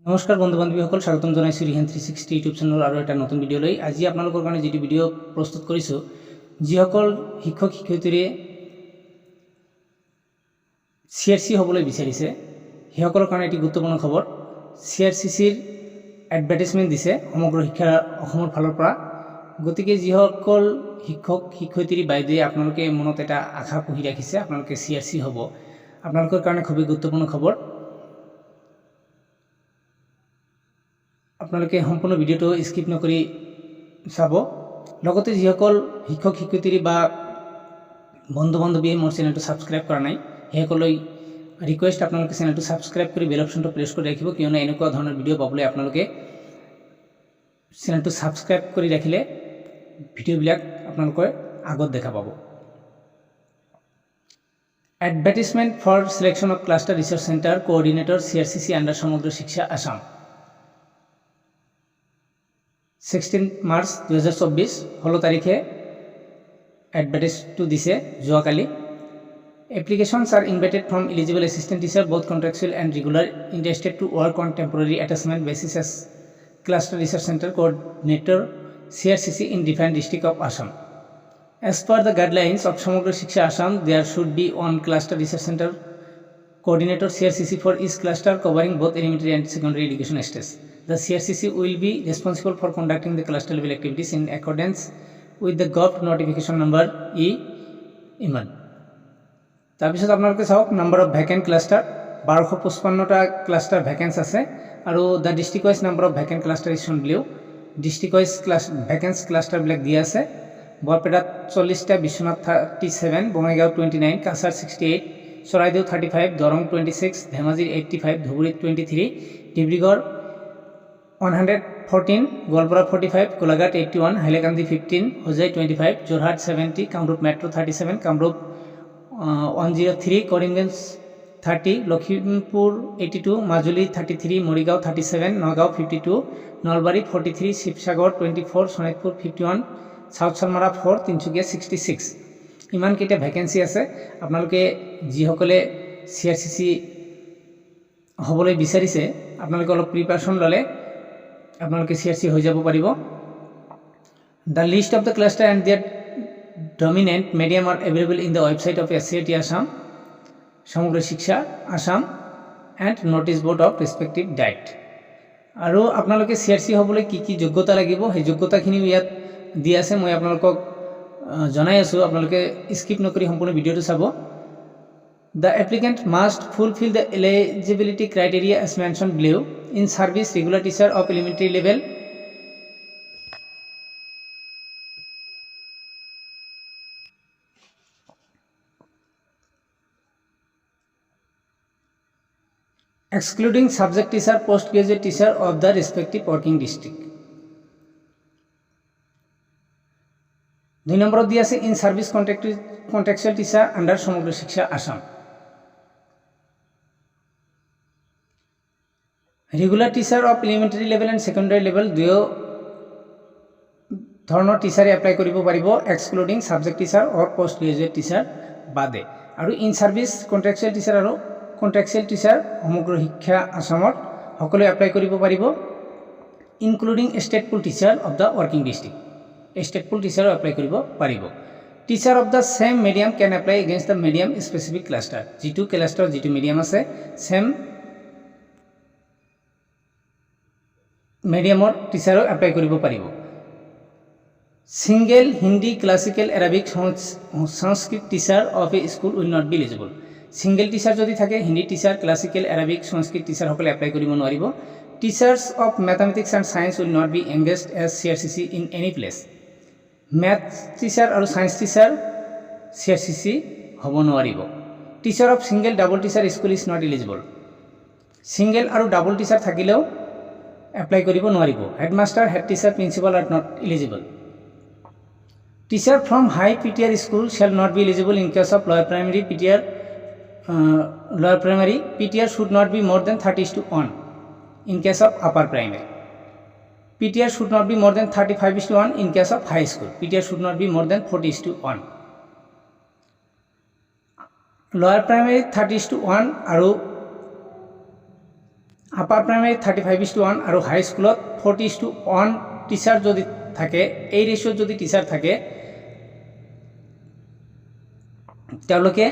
নমস্কাৰ বন্ধু বান্ধৱীসকল, স্বাগতম জনাইছোঁ ৰিহান 360 ইউটিউব চেনেলৰ আৰু এটা নতুন ভিডিঅ'লৈ। আজি আপোনালোকৰ কাৰণে যিটো ভিডিঅ' প্ৰস্তুত কৰিছোঁ, যিসকল শিক্ষক শিক্ষয়িত্ৰীয়ে CRC হ'বলৈ বিচাৰিছে সেইসকলৰ কাৰণে এটি গুৰুত্বপূৰ্ণ খবৰ। CRCCৰ এডভাৰটাইজমেণ্ট দিছে সমগ্ৰ শিক্ষা অসমৰ ফালৰ পৰা। গতিকে যিসকল শিক্ষক শিক্ষয়িত্ৰী বাইদেৱে আপোনালোকে মনত এটা আশা পুহি ৰাখিছে আপোনালোকে CRC হ'ব, আপোনালোকৰ কাৰণে খুবেই গুৰুত্বপূৰ্ণ খবৰ। আপোনালোকে সম্পূৰ্ণ ভিডিঅ'টো স্কিপ নকৰি চাব। লগতে যিসকল শিক্ষক শিক্ষয়িত্ৰী বা বন্ধু বান্ধৱীয়ে মোৰ চেনেলটো ছাবস্ক্ৰাইব কৰা নাই সেইসকললৈ ৰিকুৱেষ্ট, আপোনালোকে চেনেলটো ছাবস্ক্ৰাইব কৰি বেল অপশ্যনটো প্ৰেছ কৰি ৰাখিব, কিয়নো এনেকুৱা ধৰণৰ ভিডিঅ' পাবলৈ আপোনালোকে চেনেলটো ছাবস্ক্ৰাইব কৰি ৰাখিলে ভিডিঅ'বিলাক আপোনালোকে আগত দেখা পাব। Advertisement for selection of cluster research centre coordinator CRCC under Samagra Shiksha Assam. 16 March 2024 16 তাৰিখে এডভাৰটাইজটো দিছে যোৱাকালি। Applications are invited from eligible assistant teacher, both contractual and regular, interested to work on temporary attachment basis as cluster research center coordinator CRCC in different district of Assam. As per the guidelines of Samogra Shiksha Assam, there should be one cluster research center coordinator CRCC for each cluster covering both elementary and secondary education stage. The CRCC will be responsible for conducting the cluster level activities in accordance with the GOV notification number E1. তাৰপিছত আপোনালোকে চাওক, number of vacant cluster 1255টা cluster vacancy আছে, আৰু the district wise number of vacant cluster is shown বুলিও district wise ভেকেন্স ক্লাষ্টাৰবিলাক দিয়া আছে। বৰপেটাত 40টা, বিশ্বনাথ 37, বঙাইগাঁও 29, কাছাৰ 68, চৰাইদেউ 35, দৰং 26, ধেমাজিৰ 85, ধুবুৰীত 23, ডিব্ৰুগড় 114, গোৱালপাৰা 45, গোলাঘাট 81, হাইলাকান্দি 15, হোজাই 25, যোৰহাট 70, কামৰূপ মেট্ৰ' 37, কামৰূপ 103, কৰিমগঞ্জ 30, লখিমপুৰ 82, মাজুলী 33, মৰিগাঁও 37, নগাঁও 52, নলবাৰী 43, শিৱসাগৰ 24, শোণিতপুৰ 51, সাউথ চালমাৰা 4, তিনিচুকীয়া 66। ইমানকেইটা ভেকেঞ্চি আছে। আপোনালোকে যিসকলে CRCC হ'বলৈ বিচাৰিছে আপোনালোকে অলপ প্ৰিপাৰেশ্যন ল'লে আপোনালোকে CRC হৈ যাব পাৰিব। The least of the cluster and দিয়াৰ dominant medium are available in the website of SCIT Assam, Samogra Shiksha Assam and notice board of respective date. আৰু আপোনালোকে CRC হ'বলৈ কি কি যোগ্যতা লাগিব সেই যোগ্যতাখিনিও ইয়াত দি আছে, মই আপোনালোকক জনাই আছোঁ। আপোনালোকে স্কিপ নকৰি সম্পূৰ্ণ ভিডিঅ'টো চাব। The applicant must fulfill the eligibility criteria as mentioned below. In service, regular teacher of elementary level, excluding subject teacher, postgraduate teacher of the respective working district. 2 নম্বৰত দিয়া আছে in service contractual teacher under Samagra Shiksha Assam. Regular teacher of elementary level and secondary level দুয়ো ধৰণৰ টিচাৰে apply কৰিব পাৰিব, excluding subject teacher or post graduate teacher বাদে। আৰু ইন সাৰ্ভিস কন্ট্ৰাকচুৱেল টিচাৰ আৰু কন্ট্ৰাকচুৱেল টিচাৰ সমগ্ৰ শিক্ষা আসামত সকলোৱে এপ্লাই কৰিব পাৰিব, including state pool teacher of the working district. State pool টিচাৰো এপ্লাই কৰিব পাৰিব। Teacher of the same medium can apply against the medium specific cluster. যিটো ক্লাষ্টাৰ যিটো মিডিয়াম আছে ছেম মিডিয়ামৰ টিচাৰো এপ্লাই কৰিব পাৰিব। Single Hindi, classical, Arabic, Sanskrit teacher of a school will not be eligible. Single teacher যদি থাকে Hindi teacher, classical, Arabic, Sanskrit টিচাৰসকলে এপ্লাই কৰিব নোৱাৰিব। Teachers of mathematics and science will not be engaged as CRCC in any place. Maths teacher আৰু science teacher CRCC হ'ব নোৱাৰিব। Teacher of single double teacher school is not eligible. Single আৰু double teacher থাকিলেও apply কৰিব নোৱাৰিব। Headmaster, head teacher, principal are not eligible. Teacher from high PTR school shall not be eligible in case of lower primary PTR. Lower primary PTR should not be more than 30:1 in case of upper primary. PTR should not be more than 35:1 in case of high school. PTR should not be more than 40:1. Lower primary 30:1 আৰু upper primary 35:1 আৰু হাই স্কুলত 40:1 teacher যদি থাকে, এই ৰেচিঅ'ত যদি teacher থাকে তেওঁলোকে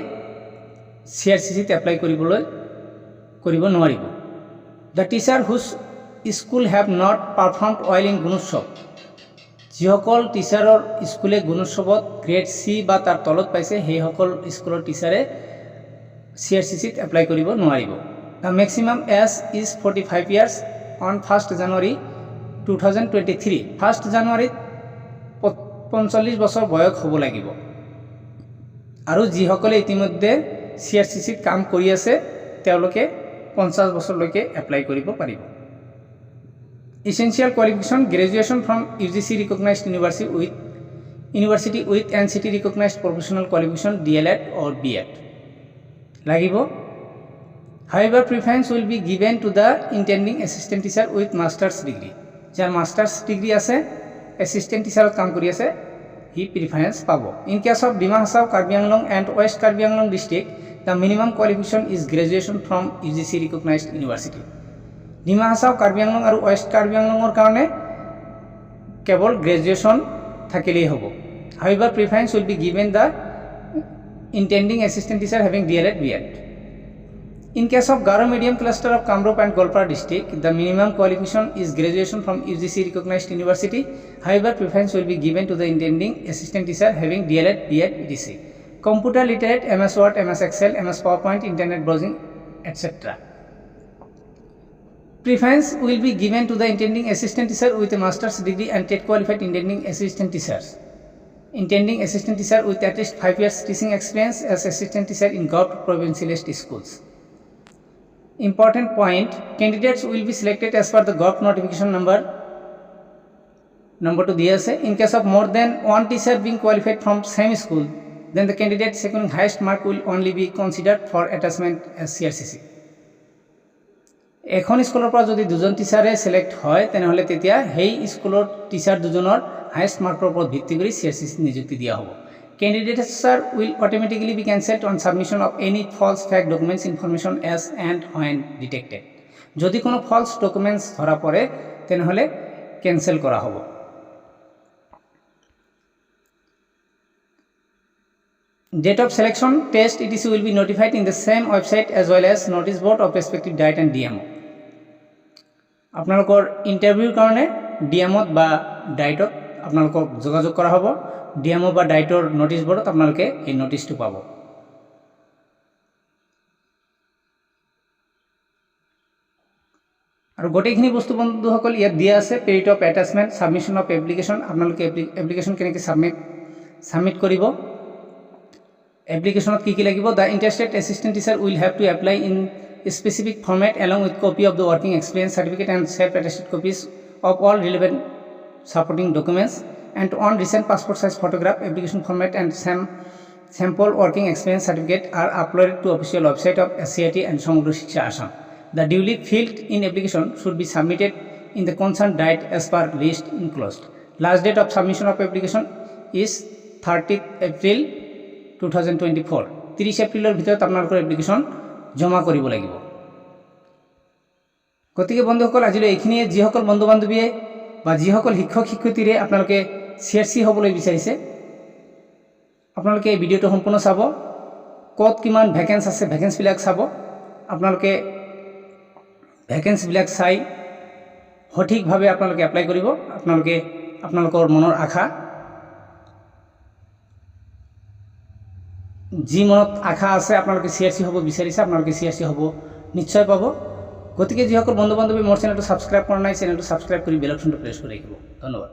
CRCCত apply কৰিব নোৱাৰিব। The teacher whose school have not performed well in Gunotsav, যিসকল টিচাৰৰ স্কুলে গুণোৎসৱত গ্ৰেড C বা তাৰ তলত পাইছে সেইসকল স্কুলৰ টিচাৰে CRCCত এপ্লাই কৰিব নোৱাৰিব। The maximum age is 45 years on 1st January 2023। 1st জানুৱাৰীত 45 বছৰ বয়স হ'ব লাগিব। আৰু যিসকলে ইতিমধ্যে CRCCত কাম কৰি আছে তেওঁলোকে 50 বছৰলৈকে এপ্লাই কৰিব পাৰিব। Essential qualification: graduation from UGC recognized university with NCT recognized professional qualification DLED or BEd লাগিব। However, preference will be given to the intending assistant teacher with master's degree। যাৰ মাষ্টাৰ্ছ ডিগ্ৰী আছে, assistant টিচাৰত কাম কৰি আছে, he preference পাব। In case of Dima Hasao, Karbi Anglong and west Karbi Anglong district, the minimum qualification is graduation from UGC recognized university. Dima Hasao, Karbi Anglong আৰু west Karbi আংলঙৰ কাৰণে কেৱল গ্ৰেজুৱেশ্যন থাকিলেই হ'ব। However, preference will be given the intending assistant teacher having DLED BEd। In case of Garo medium cluster of Kamrup and Golpara district, the minimum qualification is graduation from UGC recognized university. However, preference will be given to the intending assistant teacher having DLED BEd etc. Computer literate, MS Word, MS Excel, MS PowerPoint, internet browsing etc. Preference will be given to the intending assistant teacher with a master's degree and TET qualified intending assistant teachers. Intending assistant teacher with at least 5 years teaching experience as assistant teacher in government provincialist schools. Important point: candidates will be selected as per the GOV notification number to the essay. In case of more than one teacher being qualified from same school, then the candidate securing highest mark will only be considered for attachment as CRCC। এখন স্কুলৰ পৰা যদি দুজন টিচাৰে select হয় তেনেহলে তেতিয়া সেই স্কুলৰ টিচাৰ দুজনৰ হাইয়েষ্ট মাৰ্কৰ ওপৰত ভিত্তি কৰি CRCC নিযুক্তি দিয়া হ'ব। Candidature will automatically be cancelled on submission of any false fake documents information as and when detected। যদি কোনো false documents ধৰা পৰে তেনেহলে ক্যান্সেল কৰা হ'ব। Date of selection, test etc will be notified in the same website as well as notice board of respective diet and DMO। আপোনালোকৰ ইন্টাৰভিউৰ কাৰণে ডিএমত বা ডাইটত আপোনালোকক যোগাযোগ কৰা হ'ব। ডিএমও বা ডাইটৰ নোটিছ বৰ্ডত আপোনালোকে এই নোটিছটো পাব। আৰু গোটেইখিনি বস্তু বন্ধুসকল ইয়াত দিয়া আছে। Period of attachment, submission of application, আপোনালোকে এপ্লিকেশ্যন কেনেকৈ সাবমিট কৰিব, এপ্লিকেশ্যনত কি লাগিব। The interested assistant teacher will have to apply in specific format along with copy of the working experience certificate and self-attested copies of all relevant supporting documents and on recent passport size photograph, application format and sample working experience certificate are uploaded to official website of SCIT and Samudra Shiksha Assam। The duly filled in application should be submitted in the concerned date as per list enclosed। Last date of submission of application is 30th April 2024। 30 এপ্ৰিলৰ ভিতৰত আপোনালোকৰ application জমা কৰিব লাগিব। গতিকে বন্ধুসকল আজিলৈ এইখিনিয়ে। যিসকল বন্ধু বান্ধৱীয়ে বা যিসকল শিক্ষক শিক্ষয়িত্ৰীৰে আপোনালোকে CRC হ'বলৈ বিচাৰিছে আপোনালোকে এই ভিডিঅ'টো সম্পূৰ্ণ চাব। ক'ত কিমান ভেকেন্স আছে ভেকেন্সবিলাক চাব। আপোনালোকে ভেকেন্সবিলাক চাই সঠিকভাৱে আপোনালোকে এপ্লাই কৰিব। আপোনালোকৰ মনৰ আশা, যি মনত আশা আছে আপোনালোকে CRC হ'ব বিচাৰিছে, আপোনালোকে CRC হ'ব নিশ্চয় পাব। গতিকে যিসকল বন্ধু বান্ধৱী মোৰ চেনেলটো ছাবস্ক্ৰাইব কৰা নাই চেনেলটো ছাবস্ক্ৰাইব কৰি বেল আইকনটো প্ৰেছ কৰি ৰাখিব। ধন্যবাদ।